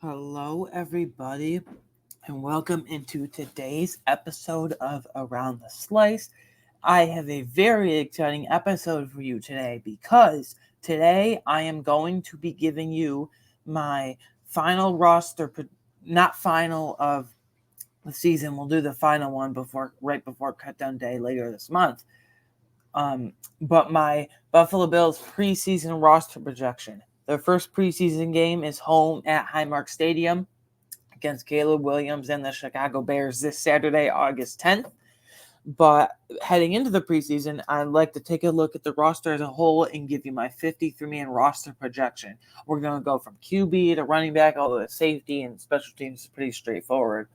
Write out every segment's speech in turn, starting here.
Hello, everybody, and welcome into today's episode of Around the Slice. I have a very exciting episode for you today because today I am going to be giving you my final roster, not final of the season. We'll do the final one right before cutdown day later this month. But my Buffalo Bills preseason roster projection. Their first preseason game is home at Highmark Stadium against Caleb Williams and the Chicago Bears this Saturday, August 10th. But heading into the preseason, I'd like to take a look at the roster as a whole and give you my 53-man roster projection. We're going to go from QB to running back, although the safety and special teams is pretty straightforward.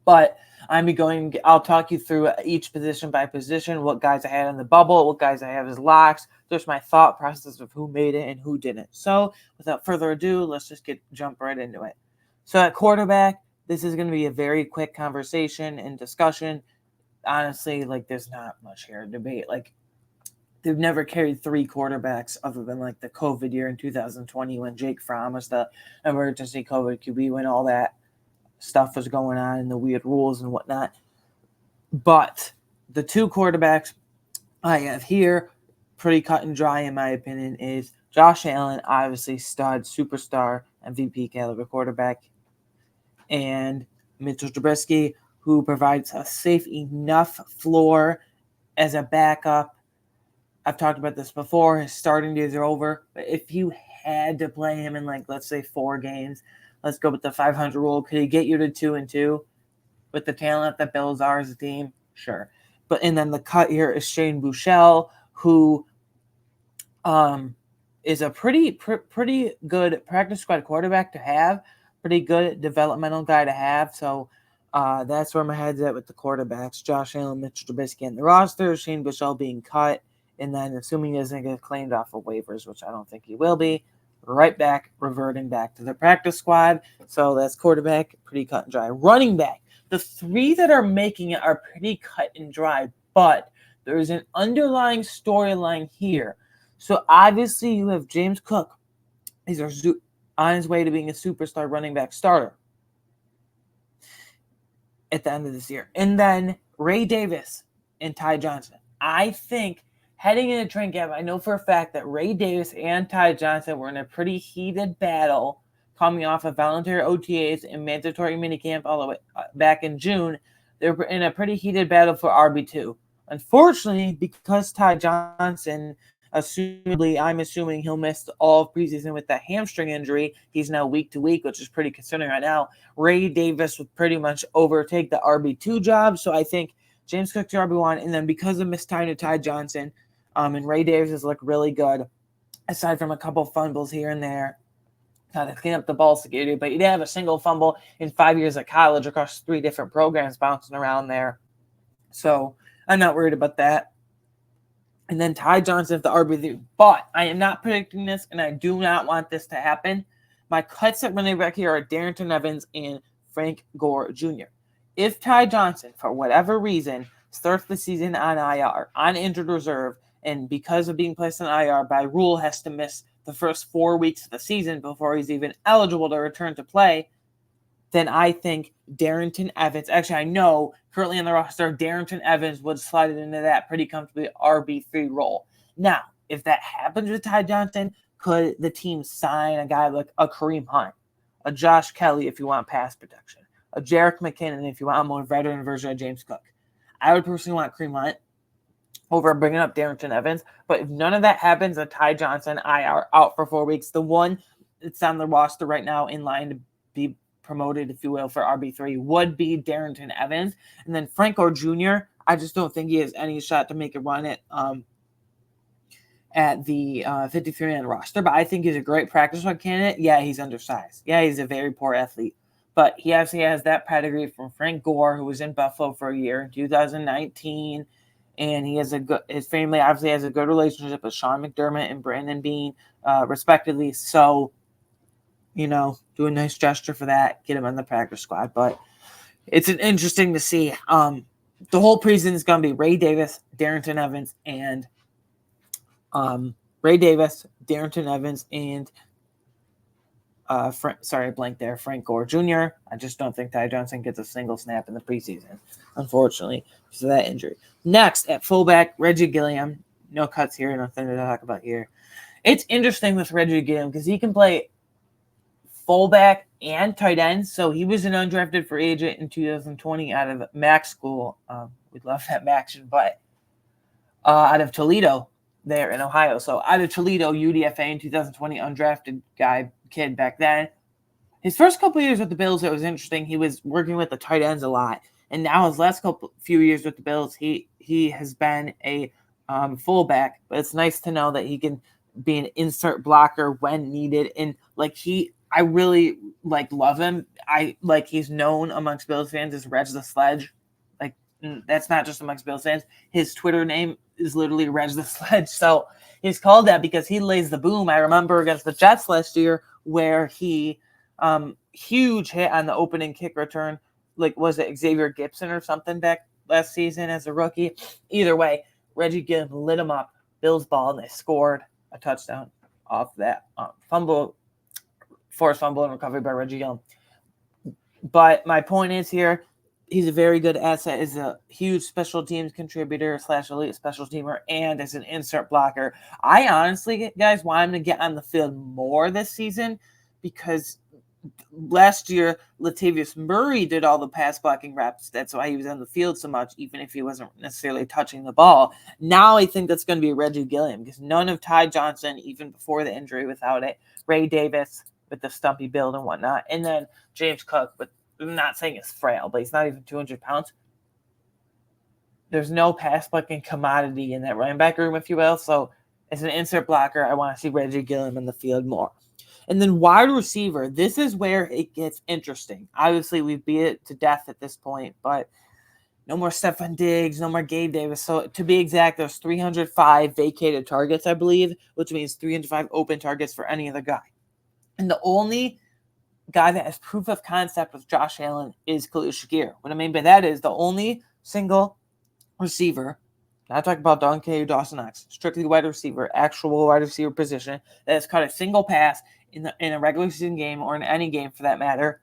But I'll talk you through each position by position, what guys I had in the bubble, what guys I have as locks, just my thought process of who made it and who didn't. So without further ado, let's just jump right into it. So at quarterback, this is going to be a very quick conversation and discussion. Honestly, there's not much here to debate. They've never carried three quarterbacks other than the COVID year in 2020 when Jake Fromm was the emergency COVID QB when all that stuff was going on and the weird rules and whatnot. But the two quarterbacks I have here, pretty cut and dry in my opinion, is Josh Allen, obviously stud, superstar, MVP caliber quarterback, and Mitchell Trubisky, who provides a safe enough floor as a backup. I've talked about this before. His starting days are over. But if you had to play him in, let's say 4 games, let's go with the 500 rule. Could he get you to 2-2 with the talent that Bills are as a team? Sure. And then the cut here is Shane Buechele, who is a pretty good practice squad quarterback to have, pretty good developmental guy to have. So that's where my head's at with the quarterbacks. Josh Allen, Mitchell Trubisky in the roster, Shane Buechele being cut, and then assuming he doesn't get claimed off of waivers, which I don't think he will be, reverting back to the practice squad. So that's quarterback, pretty cut and dry. Running back, the 3 that are making it are pretty cut and dry, but there's an underlying storyline here. So obviously you have James Cook. He's on his way to being a superstar running back starter at the end of this year. And then Ray Davis and Ty Johnson. I think heading into training camp, I know for a fact that Ray Davis and Ty Johnson were in a pretty heated battle coming off of voluntary OTAs and mandatory minicamp all the way back in June. They were in a pretty heated battle for RB2. Unfortunately, because Ty Johnson, I'm assuming he'll miss all of preseason with that hamstring injury. He's now week to week, which is pretty concerning right now. Ray Davis would pretty much overtake the RB2 job. So I think James Cook's RB1. And then because of missed time to Ty Johnson, and Ray Davis has looked really good, aside from a couple fumbles here and there. Kind of clean up the ball security, but he didn't have a single fumble in 5 years of college across 3 different programs bouncing around there. So I'm not worried about that. And then Ty Johnson at the RB3. But I am not predicting this, and I do not want this to happen. My cuts at running back here are Darrington Evans and Frank Gore Jr. If Ty Johnson, for whatever reason, starts the season on IR, on injured reserve, and because of being placed on IR, by rule has to miss the first 4 weeks of the season before he's even eligible to return to play, then I think Darrington Evans, actually I know currently on the roster, Darrington Evans would slide it into that pretty comfortably RB3 role. Now, if that happens with Ty Johnson, could the team sign a guy like a Kareem Hunt, a Josh Kelly if you want pass protection, a Jerick McKinnon if you want a more veteran version of James Cook? I would personally want Kareem Hunt over bringing up Darrington Evans. But if none of that happens, a Ty Johnson IR out for 4 weeks. The one that's on the roster right now in line to be promoted, if you will, for RB3 would be Darrington Evans. And then Frank Gore Jr., I just don't think he has any shot to make a run at the 53-man roster. But I think he's a great practice squad candidate. Yeah, he's undersized. Yeah, he's a very poor athlete. But he actually has that pedigree from Frank Gore, who was in Buffalo for a year in 2019. And his family obviously has a good relationship with Sean McDermott and Brandon Beane, respectively. So, do a nice gesture for that, get him on the practice squad. But it's interesting to see. The whole preseason is going to be Ray Davis, Darrington Evans, and Frank Gore Jr. I just don't think Ty Johnson gets a single snap in the preseason, unfortunately, because of that injury. Next, at fullback, Reggie Gilliam. No cuts here, nothing to talk about here. It's interesting with Reggie Gilliam because he can play fullback and tight end. So he was an undrafted free agent in 2020 out of Mac school. We love that Maction, but out of Toledo there in Ohio. So out of Toledo, UDFA in 2020, undrafted kid back then. His first couple years with the Bills, it was interesting. He was working with the tight ends a lot. And now his last few years with the Bills, he has been a fullback. But it's nice to know that he can be an insert blocker when needed. And I really love him. He's known amongst Bills fans as Reg the Sledge. That's not just amongst Bills fans. His Twitter name is literally Reg the Sledge. So he's called that because he lays the boom. I remember against the Jets last year where he huge hit on the opening kick return. Was it Xavier Gibson or something back last season as a rookie? Either way, Reggie Gilliam lit him up. Bills ball, and they scored a touchdown off that forced fumble and recovery by Reggie Gilliam. But my point is here, he's a very good asset as a huge special teams contributor / elite special teamer and as an insert blocker. I honestly, guys, want him to get on the field more this season because last year, Latavius Murray did all the pass blocking reps. That's why he was on the field so much, even if he wasn't necessarily touching the ball. Now I think that's going to be Reggie Gilliam because none of Ty Johnson, even before the injury without it, Ray Davis with the stumpy build and whatnot, and then James Cook, but I'm not saying he's frail, but he's not even 200 pounds. There's no pass blocking commodity in that running back room, if you will. So as an insert blocker, I want to see Reggie Gilliam in the field more. And then wide receiver, this is where it gets interesting. Obviously, we beat it to death at this point, but no more Stephon Diggs, no more Gabe Davis. So to be exact, there's 305 vacated targets, I believe, which means 305 open targets for any other guy. And the only guy that has proof of concept with Josh Allen is Khalil Shakir. What I mean by that is the only single receiver, not talking about Don K or Dawson Knox, strictly wide receiver, actual wide receiver position, that has caught a single pass in a regular season game or in any game for that matter,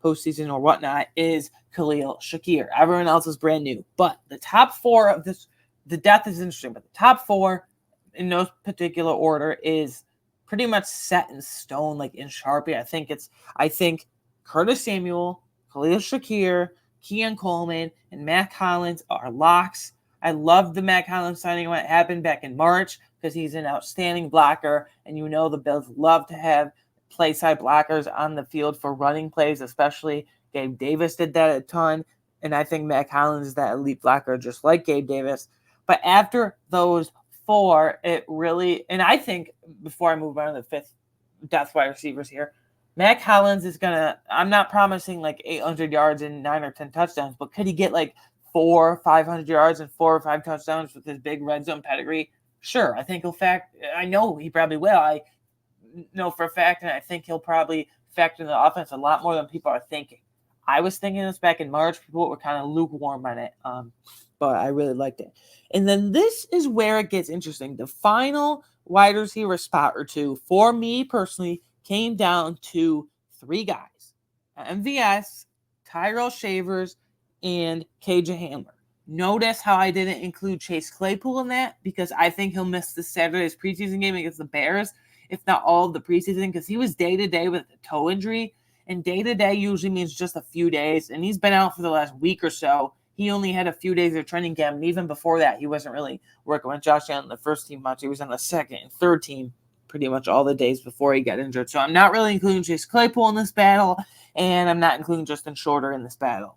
postseason or whatnot, is Khalil Shakir. Everyone else is brand new. But the top four of this, the depth is interesting, but the top four in no particular order is pretty much set in stone, in Sharpie. I think Curtis Samuel, Khalil Shakir, Keon Coleman, and Matt Collins are locks. I love the Matt Collins signing when it happened back in March because he's an outstanding blocker, and the Bills love to have play side blockers on the field for running plays, especially Gabe Davis did that a ton, and I think Matt Collins is that elite blocker just like Gabe Davis. But after those four, it really, and I think before I move on to the fifth depth wide receivers here, Matt Collins is I'm not promising 800 yards and 9 or 10 touchdowns, but could he get 400 or 500 yards and 4 or 5 touchdowns with his big red zone pedigree? Sure. I think I know he probably will. I know for a fact, and I think he'll probably factor in the offense a lot more than people are thinking. I was thinking this back in March. People were kind of lukewarm on it, but I really liked it. And then this is where it gets interesting. The final wide receiver spot or two, for me personally, came down to 3 guys. MVS, Tyrell Shavers, and KJ Hamler. Notice how I didn't include Chase Claypool in that because I think he'll miss this Saturday's preseason game against the Bears, if not all of the preseason, because he was day-to-day with a toe injury, and day-to-day usually means just a few days, and he's been out for the last week or so. He only had a few days of training camp, and even before that, he wasn't really working with Josh Allen on the first team much. He was on the second and third team pretty much all the days before he got injured. So I'm not really including Chase Claypool in this battle, and I'm not including Justin Shorter in this battle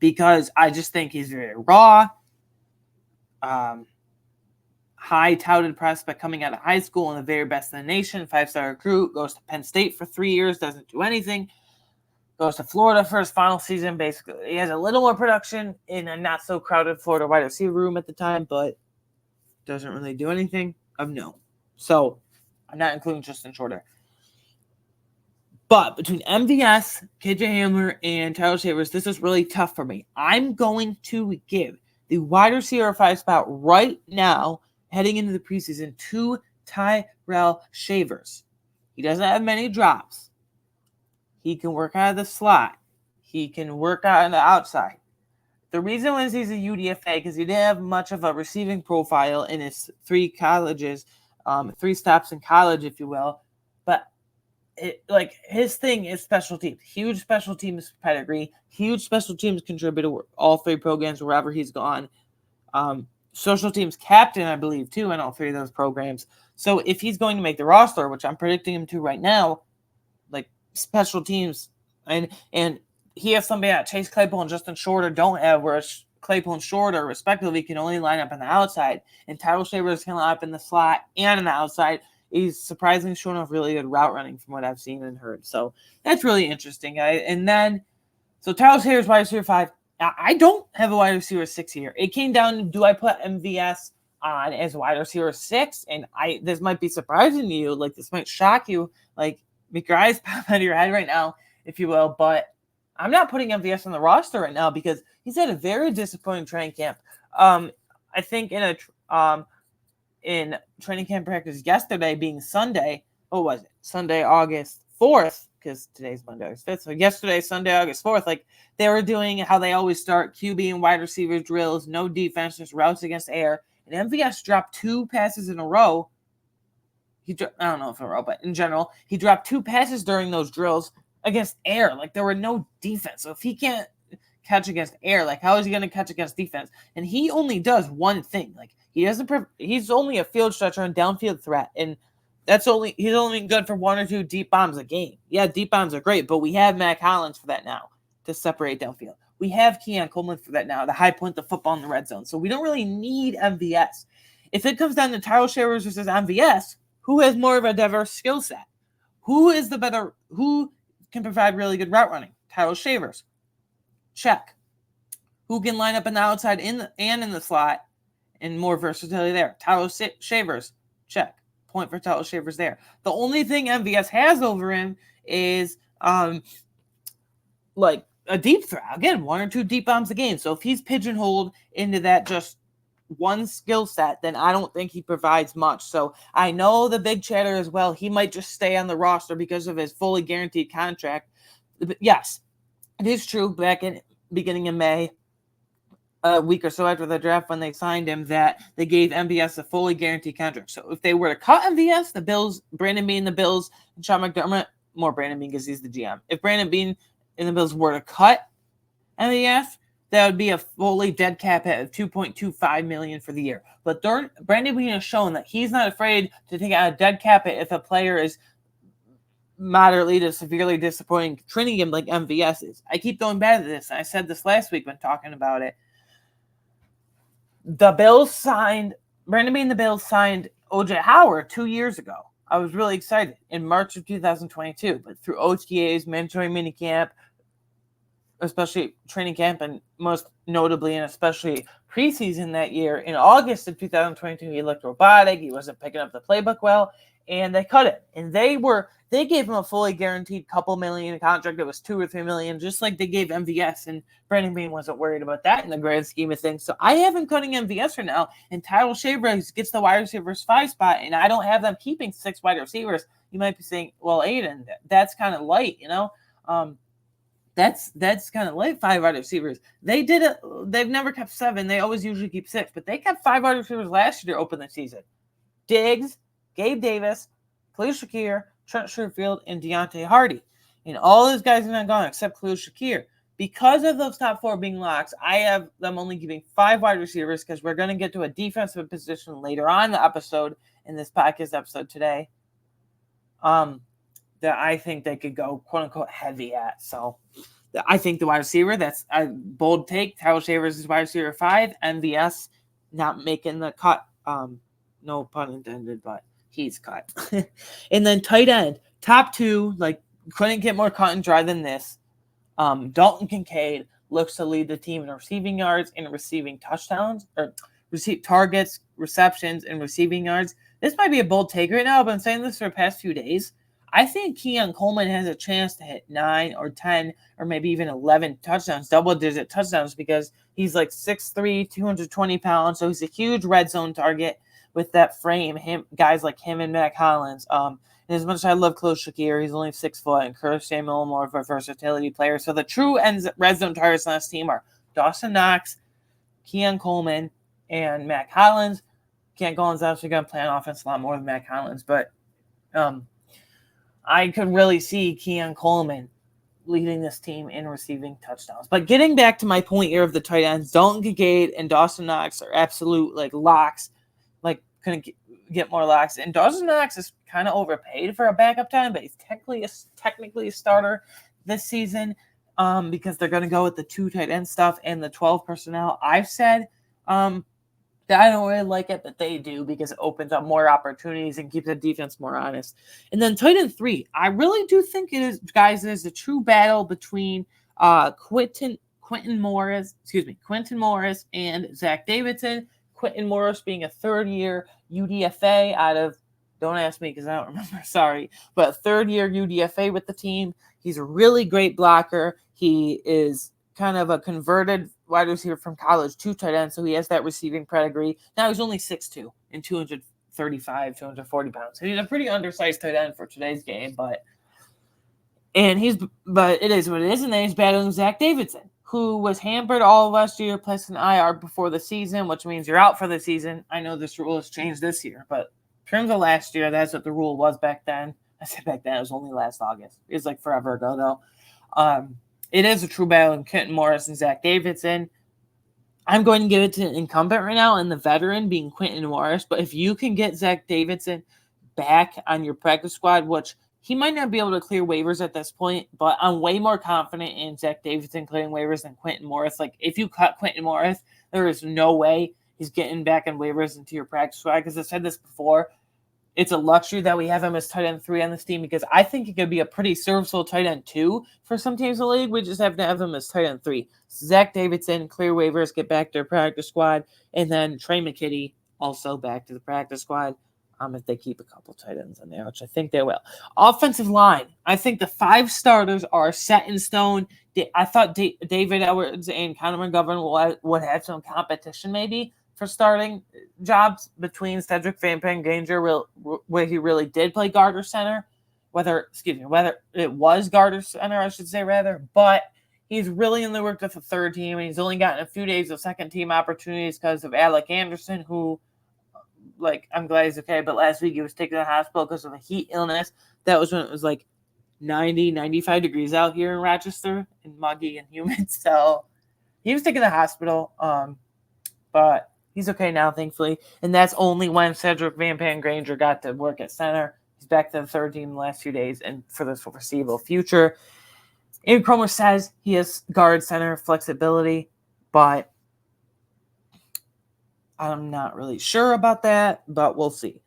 because I just think he's very raw, high-touted prospect coming out of high school and the very best in the nation, 5-star recruit, goes to Penn State for 3 years, doesn't do anything, goes to Florida for his final season. Basically, he has a little more production in a not-so-crowded Florida wide receiver room at the time, but doesn't really do anything of note. So I'm not including Justin Shorter. But between MVS, KJ Hamler, and Tyler Shavers, this is really tough for me. I'm going to give the wide receiver 5 spot right now, heading into the preseason, to Tyrell Shavers. He doesn't have many drops. He can work out of the slot. He can work out on the outside. The reason was he's a UDFA because he didn't have much of a receiving profile in his 3 colleges, 3 stops in college, if you will. But his thing is special teams. Huge special teams pedigree. Huge special teams contributor. All 3 programs wherever he's gone. Social teams captain, I believe, too, in all 3 of those programs. So if he's going to make the roster, which I'm predicting him to right now, like special teams, and he has somebody that Chase Claypool and Justin Shorter don't have, where Claypool and Shorter, respectively, can only line up on the outside, and Tyrell Shavers can line up in the slot and on the outside. He's surprisingly showing off really good route running from what I've seen and heard. So that's really interesting. And then, so Tyrell Shavers, wide receiver 5. I don't have a wide receiver 6 here. It came down to, do I put MVS on as wide receiver 6? And this might be surprising to you. Like, this might shock you. Like, make your eyes pop out of your head right now, if you will. But I'm not putting MVS on the roster right now because he's had a very disappointing training camp. I think in training camp practice yesterday, being Sunday, what was it? Sunday, August 4th, because today's Monday, August 5th. So yesterday, Sunday, August 4th, like they were doing how they always start, QB and wide receiver drills, no defense, just routes against air. And MVS dropped 2 passes in a row. I don't know if in a row, but in general, he dropped 2 passes during those drills against air. Like there were no defense. So if he can't catch against air, like how is he going to catch against defense? And he only does one thing. Like he's only a field stretcher and downfield threat. And he's only good for 1 or 2 deep bombs a game. Yeah, deep bombs are great, but we have Matt Collins for that now to separate downfield. We have Keon Coleman for that now, the high point the football in the red zone. So we don't really need MVS. If it comes down to Tyrell Shavers versus MVS, who has more of a diverse skill set? Who can provide really good route running? Tyrell Shavers. Check. Who can line up on the outside in the slot and more versatility there? Tyrell Shavers. Check. Point for Tyrell Shavers there. The only thing MVS has over him is like a deep threat. Again, 1 or 2 deep bombs a game. So if he's pigeonholed into that just one skill set, then I don't think he provides much. So I know the big chatter as well. He might just stay on the roster because of his fully guaranteed contract. But yes, it is true. Back in beginning of May, a week or so after the draft, when they signed him, that they gave MVS a fully guaranteed contract. So if they were to cut MVS, the Bills, Brandon Beane, the Bills, and Sean McDermott, more Brandon Beane because he's the GM. If Brandon Beane and the Bills were to cut MVS, that would be a fully dead cap hit of $2.25 million for the year. But Brandon Beane has shown that he's not afraid to take out a dead cap hit if a player is moderately to severely disappointing, treating him like MVS is. I keep going back to this. I said this last week when talking about it. Brandon Beane and the Bills signed O.J. Howard 2 years ago. I was really excited in March of 2022, but through OTAs, mandatory minicamp, especially training camp, and most notably and especially preseason that year, in August of 2022, he looked robotic. He wasn't picking up the playbook well, and they cut it. And they gave him a fully guaranteed couple million contract that was $2 or $3 million, just like they gave MVS, and Brandon Beane wasn't worried about that in the grand scheme of things. So I have him cutting MVS for now, and Tyrell Shavers gets the wide receivers 5 spot, and I don't have them keeping 6 wide receivers. You might be saying, well, Aiden, that's kind of light, you know? That's kind of light, 5 wide receivers. They've never kept 7. They always usually keep 6, but they kept 5 wide receivers last year to open the season. Diggs, Gabe Davis, Khalil Shakir, Trent Sherfield, and Deontay Hardy. And all those guys are not gone except Khalil Shakir. Because of those top 4 being locks, I have them only giving 5 wide receivers because we're going to get to a defensive position later on in the episode, in this podcast episode today, that I think they could go, quote-unquote, heavy at. So I think the wide receiver, that's a bold take. Tyrell Shavers is wide receiver 5. MVS not making the cut. No pun intended, but he's cut. And then tight end, top 2, like couldn't get more cut and dry than this. Dalton Kincaid looks to lead the team in receiving yards and receiving touchdowns, or receive targets, receptions, and receiving yards. This might be a bold take right now, but I'm saying this for the past few days. I think Keon Coleman has a chance to hit 9 or 10 or maybe even 11 touchdowns, double-digit touchdowns, because he's like 6'3", 220 pounds, so he's a huge red zone target with that frame. Guys like him and Matt Collins. And as much as I love Khalil Shakir, he's only 6 foot, and Curtis Samuel more of a versatility player. So the true red zone targets on this team are Dawson Knox, Keon Coleman, and Matt Collins. Keon Coleman's actually going to play on offense a lot more than Matt Collins, but I could really see Keon Coleman leading this team in receiving touchdowns. But getting back to my point here of the tight ends, Dalton Kincaid and Dawson Knox are absolute locks. Couldn't get more locks. And Dawson Knox is kind of overpaid for a backup time, but he's technically a starter this season because they're going to go with the 2 tight end stuff and the 12 personnel. I've said that I don't really like it, but they do because it opens up more opportunities and keeps the defense more honest. And then tight end 3, I really do think it is, guys, it is a true battle between Quentin Morris and Zach Davidson. Quentin Morris being a third-year UDFA out of, don't ask me because I don't remember, sorry, but a third-year UDFA with the team. He's a really great blocker. He is kind of a converted wide receiver from college to tight end, so he has that receiving pedigree. Now he's only 6'2" and 240 pounds. So he's a pretty undersized tight end for today's game, but it is what it is. And then he's battling Zach Davidson, who was hampered all of last year, placed an IR before the season, which means you're out for the season. I know this rule has changed this year, but in terms of last year, that's what the rule was back then. I said back then, it was only last August. It was forever ago, though. It is a true battle in Quentin Morris and Zach Davidson. I'm going to give it to an incumbent right now, and the veteran being Quentin Morris. But if you can get Zach Davidson back on your practice squad, which he might not be able to clear waivers at this point, but I'm way more confident in Zach Davidson clearing waivers than Quentin Morris. If you cut Quentin Morris, there is no way he's getting back in waivers into your practice squad. Because I said this before, it's a luxury that we have him as tight end 3 on this team because I think he could be a pretty serviceable tight end 2 for some teams in the league. We just have to have him as tight end 3. Zach Davidson, clear waivers, get back to the practice squad, and then Trey McKitty also back to the practice squad if they keep a couple tight ends in there, which I think they will. Offensive line, I think the 5 starters are set in stone. I thought David Edwards and Connor McGovern would have some competition maybe for starting jobs between Cedric Van Granger, where he really did play guard or center, whether it was guard or center, I should say rather, but he's really only worked with the third team, and he's only gotten a few days of second team opportunities because of Alec Anderson, who, I'm glad he's okay, but last week he was taken to the hospital because of a heat illness. That was when it was 90, 95 degrees out here in Rochester, and muggy and humid, so he was taken to the hospital, but he's okay now, thankfully. And that's only when Cedric Van Granger got to work at center. He's back to the third team in the last few days and for the foreseeable future. Aaron Cromer says he has guard center flexibility, but I'm not really sure about that, but we'll see.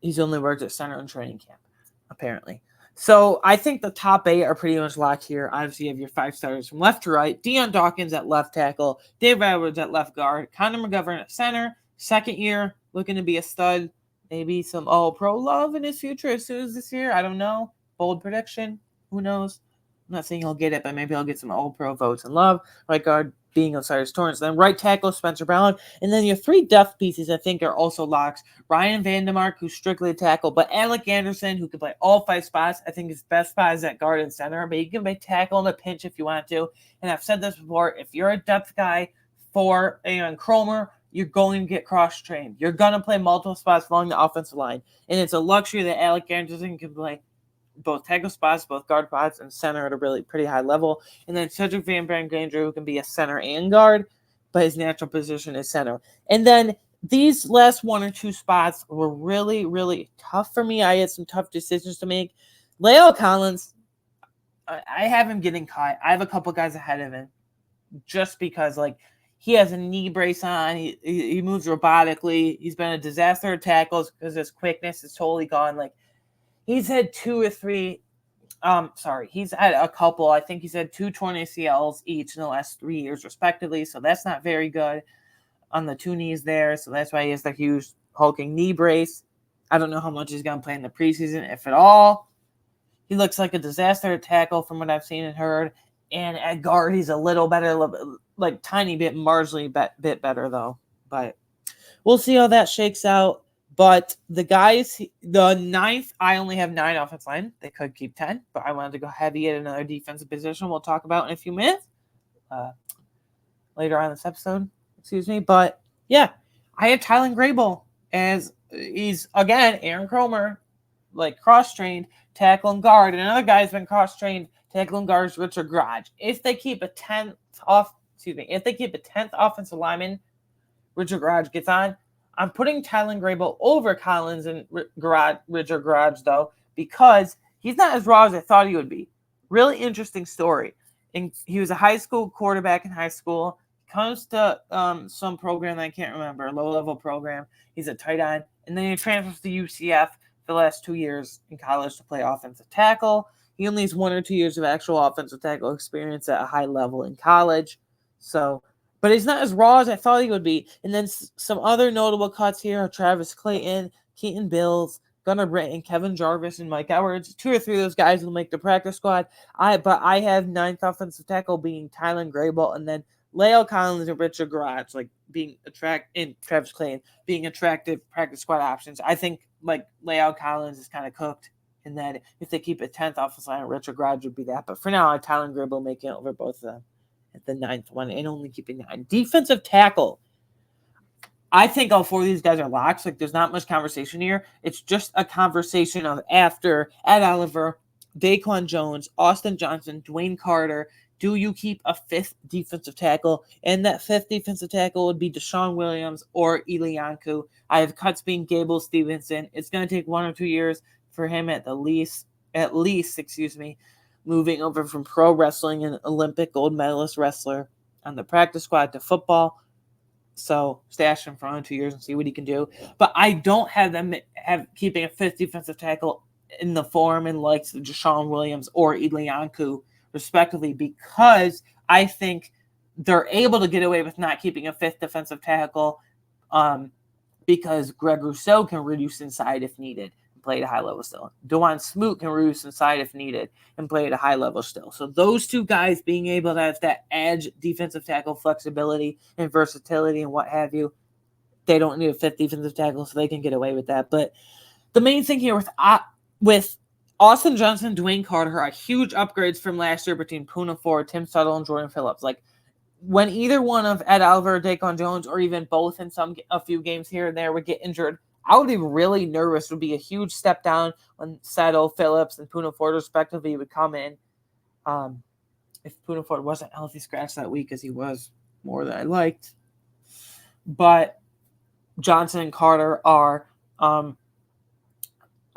He's only worked at center in training camp, apparently. So I think the top 8 are pretty much locked here. Obviously, you have your 5 starters from left to right. Deion Dawkins at left tackle. Dave Edwards at left guard. Connor McGovern at center. Second year, looking to be a stud. Maybe some all-pro love in his future as soon as this year. I don't know. Bold prediction. Who knows? I'm not saying he'll get it, but maybe I'll get some all-pro votes and love. Right guard, being Osiris Torrance. Then right tackle, Spencer Brown. And then your 3 depth pieces, I think, are also locks. Ryan Vandemark, who's strictly a tackle, but Alec Anderson, who can play all 5 spots. I think his best spot is at guard and center, but he can play tackle in a pinch if you want to. And I've said this before, if you're a depth guy for Cromer, you're going to get cross-trained. You're going to play multiple spots along the offensive line. And it's a luxury that Alec Anderson can play both tackle spots, both guard spots, and center at a really pretty high level. And then Cedric Van Granger, who can be a center and guard, but his natural position is center. And then these last 1 or 2 spots were really, really tough for me. I had some tough decisions to make. La'el Collins, I have him getting cut. I have a couple guys ahead of him just because, he has a knee brace on. He moves robotically. He's been a disaster at tackles because his quickness is totally gone. He's had 2 or 3 he's had a couple. I think he's had 2 torn ACLs each in the last 3 years, respectively. So that's not very good on the 2 knees there. So that's why he has the huge hulking knee brace. I don't know how much he's going to play in the preseason, if at all. He looks like a disaster at tackle from what I've seen and heard. And at guard, he's a little better, tiny bit, marginally bit better, though. But we'll see how that shakes out. But the guys, the ninth, I only have 9 offensive line. They could keep 10, but I wanted to go heavy at another defensive position we'll talk about in a few minutes. Later on in this episode, But yeah, I have Tylen Grable as he's, again, Aaron Cromer, like cross-trained tackle and guard. And another guy's been cross-trained tackle and guard is Richard Garage. If they keep a 10th offensive lineman, Richard Garage gets on. I'm putting Tylen Grable over Collins and Richard Garage, though, because he's not as raw as I thought he would be. Really interesting story. And he was a high school quarterback in high school. Comes to some program that I can't remember, a low-level program. He's a tight end. And then he transfers to UCF for the last 2 years in college to play offensive tackle. He only has 1 or 2 years of actual offensive tackle experience at a high level in college. But he's not as raw as I thought he would be. And then some other notable cuts here are Travis Clayton, Keaton Bills, Gunnar Britton, Kevin Jarvis, and Mike Edwards. 2 or 3 of those guys will make the practice squad. But I have 9th offensive tackle being Tylen Grable, and then Leo Collins and Richard Garage, being and Travis Clayton being attractive practice squad options. I think Leo Collins is kind of cooked, and then if they keep a 10th offensive line, Richard Garage would be that. But for now, I have Tylen Grable making it over both of them at the 9th one and only keeping 9. Defensive tackle. I think all 4 of these guys are locks. There's not much conversation here. It's just a conversation of after Ed Oliver, Daquan Jones, Austin Johnson, Dwayne Carter. Do you keep a 5th defensive tackle? And that 5th defensive tackle would be Deshaun Williams or Ilianku. I have cuts being Gable Stevenson. It's going to take 1 or 2 years for him at least, moving over from pro wrestling and Olympic gold medalist wrestler on the practice squad to football. So stash him for 1 or 2 years and see what he can do. But I don't have them keeping a 5th defensive tackle in the form and likes of Deshaun Williams or Ilianku, respectively, because I think they're able to get away with not keeping a 5th defensive tackle because Greg Rousseau can reduce inside if needed and play at a high level still. Dewan Smoot can reduce inside if needed and play at a high level still. So those 2 guys being able to have that edge defensive tackle flexibility and versatility and what have you, they don't need a 5th defensive tackle, so they can get away with that. But the main thing here with Austin Johnson, Dwayne Carter are huge upgrades from last year between Poona Ford, Tim Tuttle, and Jordan Phillips. When either one of Ed Oliver, Daquan Jones, or even both in a few games here and there would get injured, I would be really nervous. It would be a huge step down when Settle, Phillips, and Poona Ford respectively would come in. If Poona Ford wasn't healthy scratch that week, as he was more than I liked. But Johnson and Carter are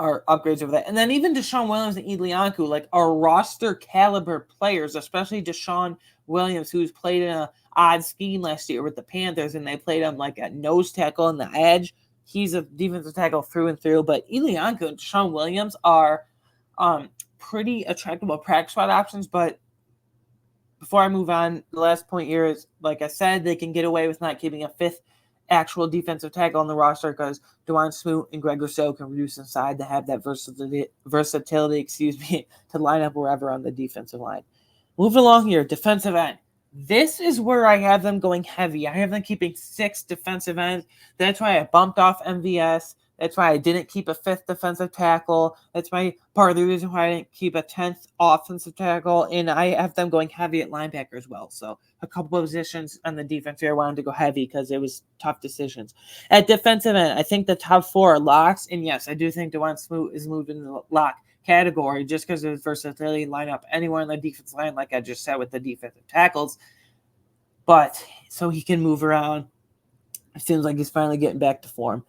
upgrades over that. And then even Deshaun Williams and Ilianku, are roster caliber players, especially Deshaun Williams, who's played in an odd scheme last year with the Panthers, and they played him at nose tackle and the edge. He's a defensive tackle through and through. But Ilianku and Deshaun Williams are pretty attractive practice squad options. But before I move on, the last point here is, like I said, they can get away with not keeping a 5th actual defensive tackle on the roster because Dewan Smoot and Greg Rousseau can reduce inside to have that versatility, to line up wherever on the defensive line. Moving along here, defensive end. This is where I have them going heavy. I have them keeping 6 defensive ends. That's why I bumped off MVS. That's why I didn't keep a 5th defensive tackle. That's part of the reason why I didn't keep a 10th offensive tackle. And I have them going heavy at linebacker as well. So a couple of positions on the defense here I wanted to go heavy because it was tough decisions. At defensive end, I think the top 4 are locks. And yes, I do think Dewan Smoot is moved into the lock category just because of his versatility, line up anywhere on the defense line, like I just said with the defensive tackles. But so he can move around. It seems like he's finally getting back to form.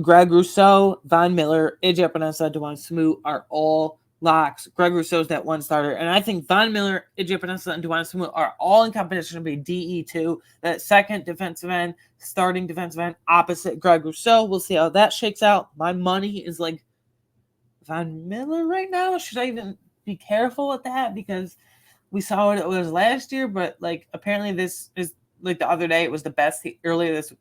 Greg Rousseau, Von Miller, AJ Epinesa, Dewan Smoot are all locks. Greg Rousseau's that one starter. And I think Von Miller, AJ Epinesa, and Dewan Smoot are all in competition to be DE2. That second defensive end, starting defensive end, opposite Greg Rousseau. We'll see how that shakes out. My money is Von Miller right now. Should I even be careful with that? Because we saw what it was last year, but apparently this is the other day, it was the best earlier this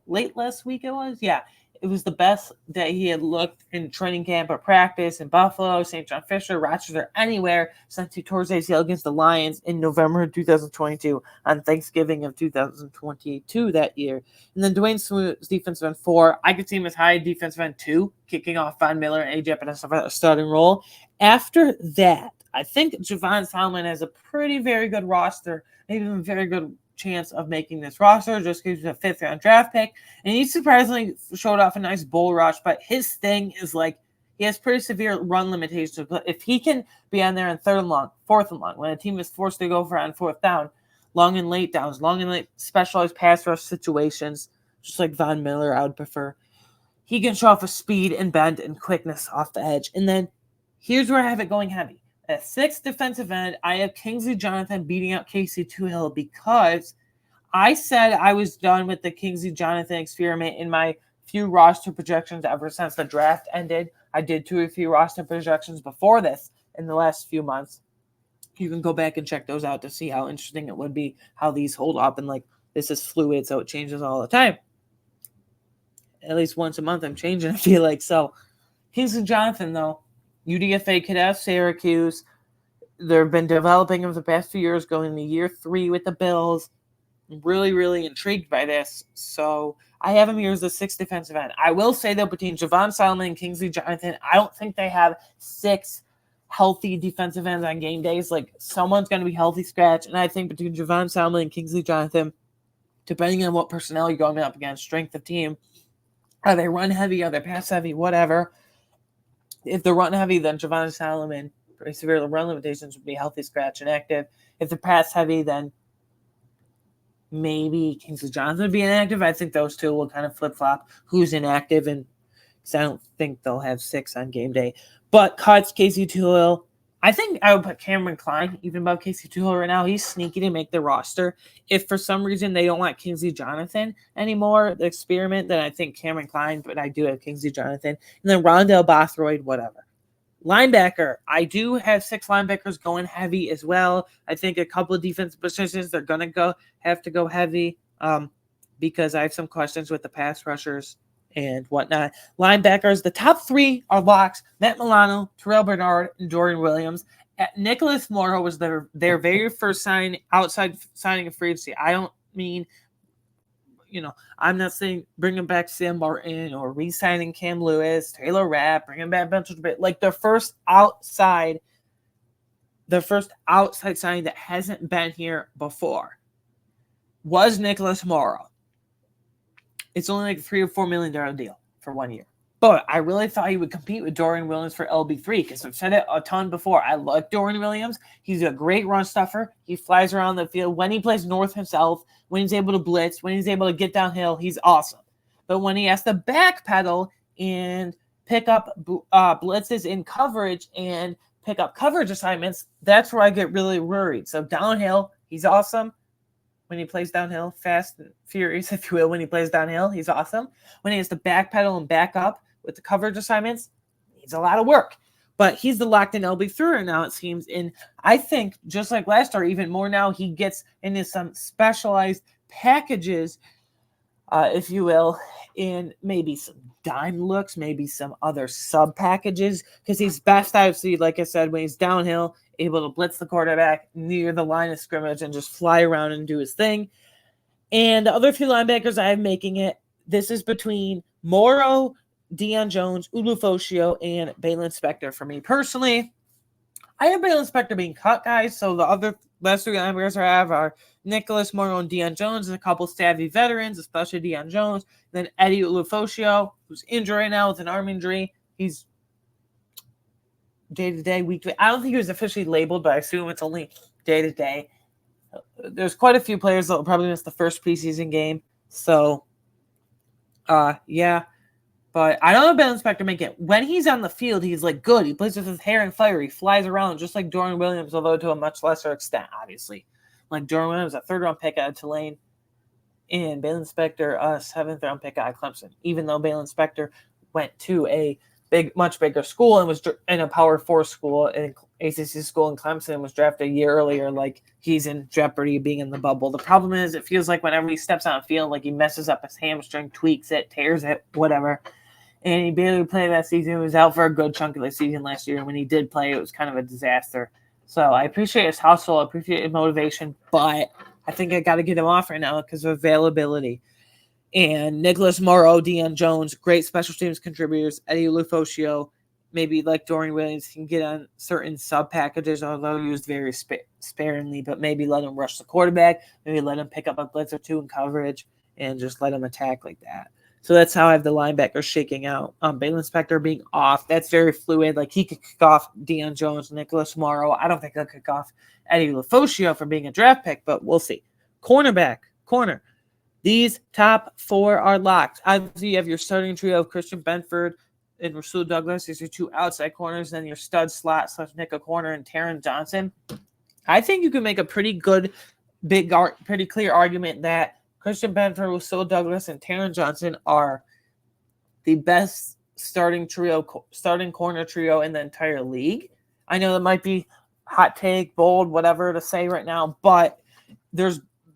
late last week it was. Yeah, It was the best that he had looked in training camp or practice in Buffalo, St. John Fisher, Rochester, anywhere since he tore his ACL against the Lions in November of 2022 on Thanksgiving of 2022 that year. And then Dwayne Smoot's defensive end 4. I could see him as high defensive end 2, kicking off Von Miller and A.J. Epinesa a starting role. After that, I think Javon Solomon has a pretty very good roster, maybe even a very good chance of making this roster just because he's a 5th-round draft pick. And he surprisingly showed off a nice bull rush, but his thing is like he has pretty severe run limitations. But if he can be on there on 3rd and long, 4th and long, when a team is forced to go for on 4th down, long and late downs, long and late specialized pass rush situations, just like Von Miller, I would prefer, he can show off a speed and bend and quickness off the edge. And then here's where I have it going heavy. At 6th defensive end, I have Kingsley Jonathan beating out Casey Tuhill because I said I was done with the Kingsley Jonathan experiment in my few roster projections ever since the draft ended. I did 2 or 3 roster projections before this in the last few months. You can go back and check those out to see how interesting it would be, how these hold up. And like, this is fluid, so it changes all the time. At least once a month I'm changing, I feel like. So Kingsley Jonathan, though, UDFA cadet, Syracuse. They've been developing him the past few years, going into year 3 with the Bills. I'm really, really intrigued by this. So I have him here as the 6th defensive end. I will say, though, between Javon Solomon and Kingsley Jonathan, I don't think they have 6 healthy defensive ends on game days. Like, someone's going to be healthy scratch. And I think between Javon Solomon and Kingsley Jonathan, depending on what personnel you're going up against, strength of team, are they run heavy, are they pass heavy, whatever. If they're run heavy, then Javon Solomon, pretty severe run limitations, would be healthy scratch and active. If they're pass heavy, then maybe Kingsley Jonathan would be inactive. I think those two will kind of flip-flop who's inactive, and because I don't think they'll have 6 on game day. But cuts, Casey Tuhill. I think I would put Cameron Klein even above Casey Tuhill right now. He's sneaky to make the roster. If for some reason they don't want Kingsley Jonathan anymore, the experiment, then I think Cameron Klein, but I do have Kingsley Jonathan. And then Rondell Bothroyd, whatever. Linebacker, I do have 6 linebackers going heavy as well. I think a couple of defensive positions they're going to have to go heavy because I have some questions with the pass rushers and whatnot. Linebackers, the top 3 are locks: Matt Milano, Terrell Bernard, and Jordan Williams. Nicholas Morrow was their very first outside signing of free agency. I don't mean, I'm not saying bringing back Sam Martin or re-signing Cam Lewis, Taylor Rapp, bringing back Benson. Like the first outside signing that hasn't been here before was Nicholas Morrow. It's only like a $3 or $4 million deal for 1 year. But I really thought he would compete with Dorian Williams for LB3 because I've said it a ton before. I like Dorian Williams. He's a great run stuffer. He flies around the field. When he plays north himself, when he's able to blitz, when he's able to get downhill, he's awesome. But when he has to backpedal and pick up blitzes in coverage and pick up coverage assignments, that's where I get really worried. So downhill, he's awesome. When he plays downhill, fast and furious, if you will, when he plays downhill, he's awesome. When he has to backpedal and back up with the coverage assignments, needs a lot of work. But he's the locked-in LB3 now, it seems. And I think, just like last year, even more now, he gets into some specialized packages, if you will, in maybe some dime looks, maybe some other sub-packages, because he's best, obviously, like I said, when he's downhill, able to blitz the quarterback near the line of scrimmage and just fly around and do his thing. And the other 2 linebackers I have making it, this is between Morrow, Deion Jones, Ulufoshio, and Balin Spector. For me personally, I have Balin Spector being cut, guys. So the other last 3 linebackers I have are Nicholas Morrow and Deion Jones, and a couple savvy veterans, especially Deion Jones. And then Eddie Ulufoshio, who's injured right now with an arm injury. He's day-to-day, week-to-week. I don't think he was officially labeled, but I assume it's only day-to-day. There's quite a few players that will probably miss the first preseason game. So, yeah. But I don't know Balin Spector make it. When he's on the field, he's like good. He plays with his hair and fire. He flies around just like Dorian Williams, although to a much lesser extent, obviously. Like Dorian Williams, a 3rd-round pick out of Tulane, and Balin Spector, a 7th-round pick out of Clemson. Even though Balin Spector went to a much bigger school and was in a Power 4 school in ACC school in Clemson was drafted a year earlier, like he's in jeopardy of being in the bubble. The problem is it feels like whenever he steps on the field, like he messes up his hamstring, tweaks it, tears it, whatever. And he barely played that season. He was out for a good chunk of the season last year. And when he did play, it was kind of a disaster. So I appreciate his hustle. I appreciate his motivation. But I think I got to get him off right now because of availability. And Nicholas Morrow, Deion Jones, great special teams contributors. Eddie Lufocio, maybe like Dorian Williams, can get on certain sub packages, although used very sparingly. But maybe let him rush the quarterback. Maybe let him pick up a blitz or two in coverage and just let him attack like that. So that's how I have the linebackers shaking out. Baylon Spector being off. That's very fluid. Like he could kick off Deion Jones, Nicholas Morrow. I don't think he'll kick off Eddie Lufocio for being a draft pick, but we'll see. Corner. These top four are locked. Obviously, you have your starting trio of Christian Benford and Rasul Douglas. These are two outside corners. Then your stud slot / nickel corner and Taron Johnson. I think you can make a pretty good, pretty clear argument that Christian Benford, Rasul Douglas, and Taron Johnson are the best starting corner trio in the entire league. I know that might be hot take, bold, whatever to say right now, but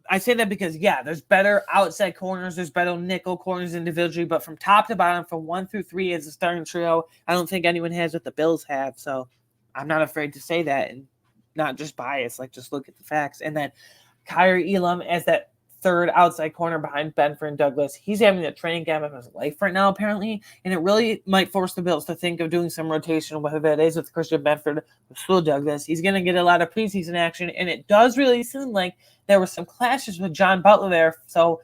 I say that because, there's better outside corners, there's better nickel corners individually, but from top to bottom, from 1 through 3 as a starting trio, I don't think anyone has what the Bills have, so I'm not afraid to say that and not just biased, like just look at the facts. And then Kyrie Elam as that third outside corner behind Benford and Douglas. He's having the training camp of his life right now, apparently, and it really might force the Bills to think of doing some rotation, whether that is with Christian Benford or Rasul Douglas. He's going to get a lot of preseason action, and it does really seem like there were some clashes with John Butler there. So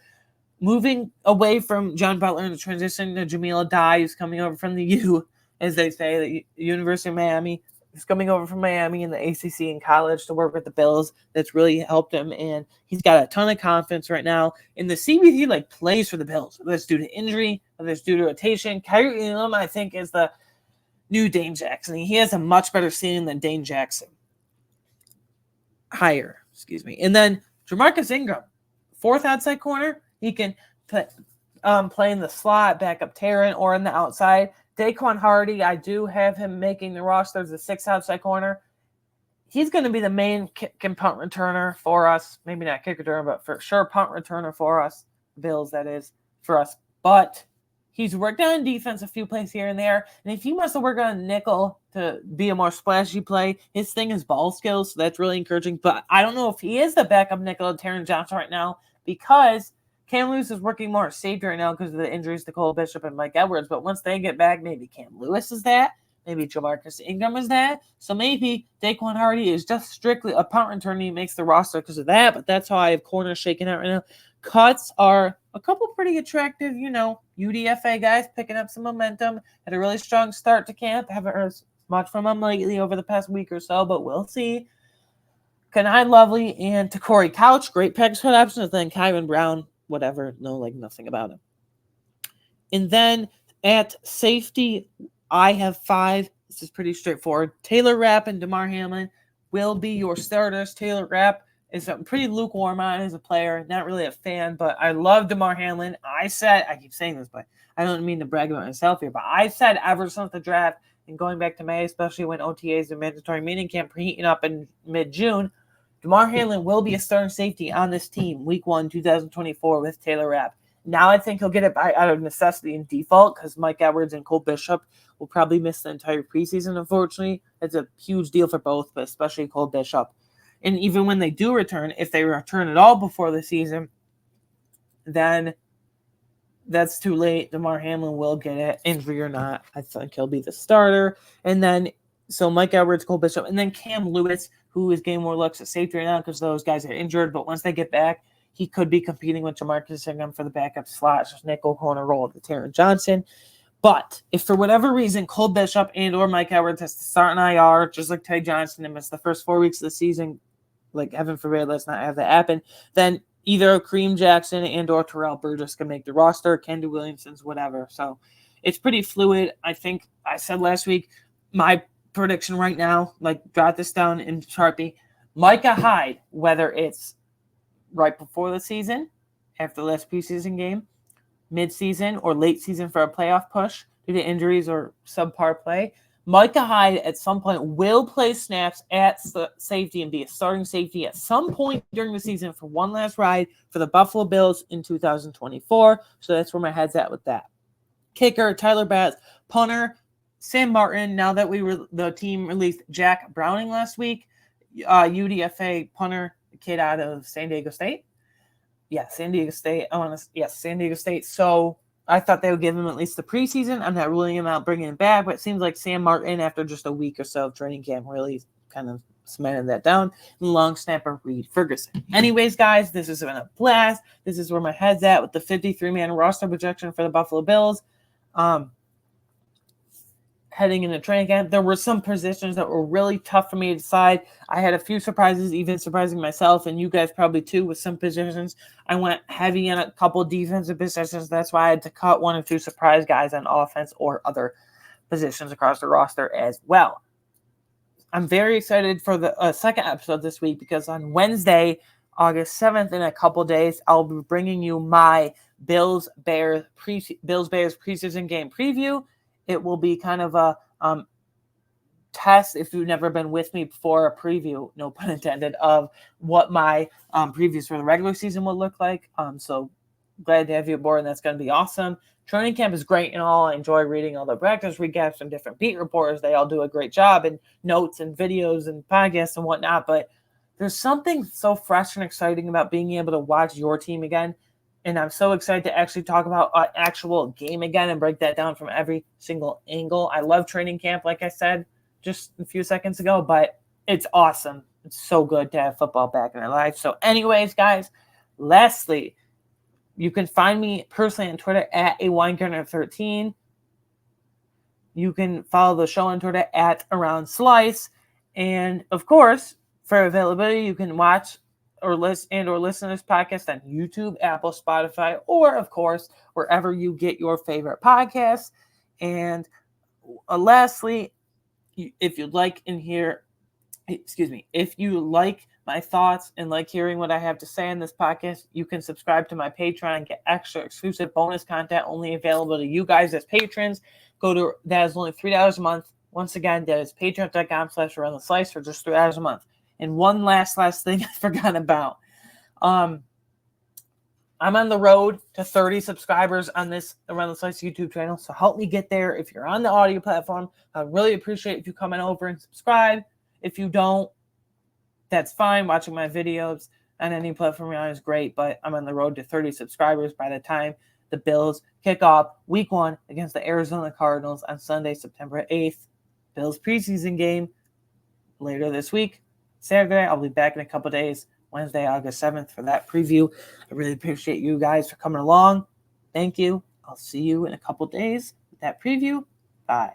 moving away from John Butler and the transition to Jamil Adai, who's coming over from the U, as they say, the University of Miami. He's coming over from Miami in the ACC in college to work with the Bills. That's really helped him, and he's got a ton of confidence right now. And the CBT plays for the Bills. Whether it's due to injury, whether it's due to rotation. Kyrie Elam, I think, is the new Dane Jackson. He has a much better ceiling than Dane Jackson. Higher, excuse me. And then Jamarcus Ingram, fourth outside corner. He can play in the slot, back up Taron, or in the outside. Daquan Hardy, I do have him making the roster as a sixth outside corner. He's going to be the main kick and punt returner for us. Maybe not kick returner, but for sure punt returner for us. Bills, that is, for us. But he's worked on defense a few plays here and there. And if he wants to work on nickel to be a more splashy play, his thing is ball skills, so that's really encouraging. But I don't know if he is the backup nickel of Taron Johnson right now because Cam Lewis is working more at safety right now because of the injuries to Cole Bishop and Mike Edwards. But once they get back, maybe Cam Lewis is that. Maybe Jamarcus Ingram is that. So maybe Daquan Hardy is just strictly a punt returner. He makes the roster because of that. But that's how I have corners shaking out right now. Cuts are a couple pretty attractive, UDFA guys picking up some momentum. Had a really strong start to camp. Haven't heard much from them lately over the past week or so, but we'll see. Kenai Lovely and Takori Couch, great package put options. Then Kyron Brown, whatever, nothing about him. And then at safety, I have 5. This is pretty straightforward. Taylor Rapp and DeMar Hamlin will be your starters. Taylor Rapp is pretty lukewarm on as a player. Not really a fan, but I love DeMar Hamlin. I keep saying this, but I don't mean to brag about myself here, but I said ever since the draft and going back to May, especially when OTAs and mandatory minicamp camp preheating up in mid-June, DeMar Hamlin will be a starting safety on this team week 1, 2024 with Taylor Rapp. Now I think he'll get it out of necessity and default because Mike Edwards and Cole Bishop will probably miss the entire preseason, unfortunately. It's a huge deal for both, but especially Cole Bishop. And even when they do return, if they return at all before the season, then that's too late. DeMar Hamlin will get it, injury or not. I think he'll be the starter. And then, so Mike Edwards, Cole Bishop, and then Cam Lewis, who is getting more looks at safety right now because those guys are injured. But once they get back, he could be competing with Jamarcus Ingram for the backup slot, nickel corner role with Taron Johnson. But if for whatever reason Cole Bishop and or Mike Edwards has to start an IR, just like Ty Johnson, and miss the first 4 weeks of the season, like heaven forbid, let's not have that happen, then either Kareem Jackson and or Terrell Burgess can make the roster, Kendall Williamson's, whatever. So it's pretty fluid. I think I said last week, my prediction right now, jot this down in Sharpie, Micah Hyde, whether it's right before the season, after the last preseason game, mid-season, or late season for a playoff push due to injuries or subpar play, Micah Hyde at some point will play snaps at safety and be a starting safety at some point during the season for one last ride for the Buffalo Bills in 2024. So that's where my head's at with that. Kicker, Tyler Bass. Punter, Sam Martin. Now that the team released Jack Browning last week, UDFA punter, kid out of San Diego State. Yeah, San Diego State. San Diego State. So I thought they would give him at least the preseason. I'm not ruling him out bringing him back, but it seems like Sam Martin, after just a week or so of training camp, really kind of cemented that down. And long snapper Reed Ferguson. Anyways, guys, this has been a blast. This is where my head's at with the 53-man roster projection for the Buffalo Bills. Heading into training camp, there were some positions that were really tough for me to decide. I had a few surprises, even surprising myself, and you guys probably too, with some positions. I went heavy in a couple defensive positions. That's why I had to cut one or two surprise guys on offense or other positions across the roster as well. I'm very excited for the second episode this week because on Wednesday, August 7th, in a couple days, I'll be bringing you my Bills-Bears preseason game preview. It will be kind of a test, if you've never been with me before, a preview, no pun intended, of what my previews for the regular season will look like. So glad to have you aboard, and that's going to be awesome. Training camp is great and all. I enjoy reading all the practice recaps from different beat reporters. They all do a great job, and notes and videos and podcasts and whatnot. But there's something so fresh and exciting about being able to watch your team again. And I'm so excited to actually talk about an actual game again and break that down from every single angle. I love training camp, like I said just a few seconds ago, but it's awesome. It's so good to have football back in our life. So anyways, guys, lastly, you can find me personally on Twitter at awinegarner13. You can follow the show on Twitter at AroundSlice. And, of course, for availability, you can watch or listen to this podcast on YouTube, Apple, Spotify, or, of course, wherever you get your favorite podcasts. And lastly, if you like my thoughts and like hearing what I have to say on this podcast, you can subscribe to my Patreon and get extra exclusive bonus content only available to you guys as patrons. That is only $3 a month. Once again, that is patreon.com/aroundtheslice for just $3 a month. And one last thing I forgot about. I'm on the road to 30 subscribers on this Around the Slice YouTube channel, so help me get there. If you're on the audio platform, I'd really appreciate if you come on over and subscribe. If you don't, that's fine. Watching my videos on any platform you're on is great, but I'm on the road to 30 subscribers by the time the Bills kick off Week 1 against the Arizona Cardinals on Sunday, September 8th. Bills preseason game later this week. Saturday, I'll be back in a couple days, Wednesday, August 7th, for that preview. I really appreciate you guys for coming along. Thank you. I'll see you in a couple days with that preview. Bye.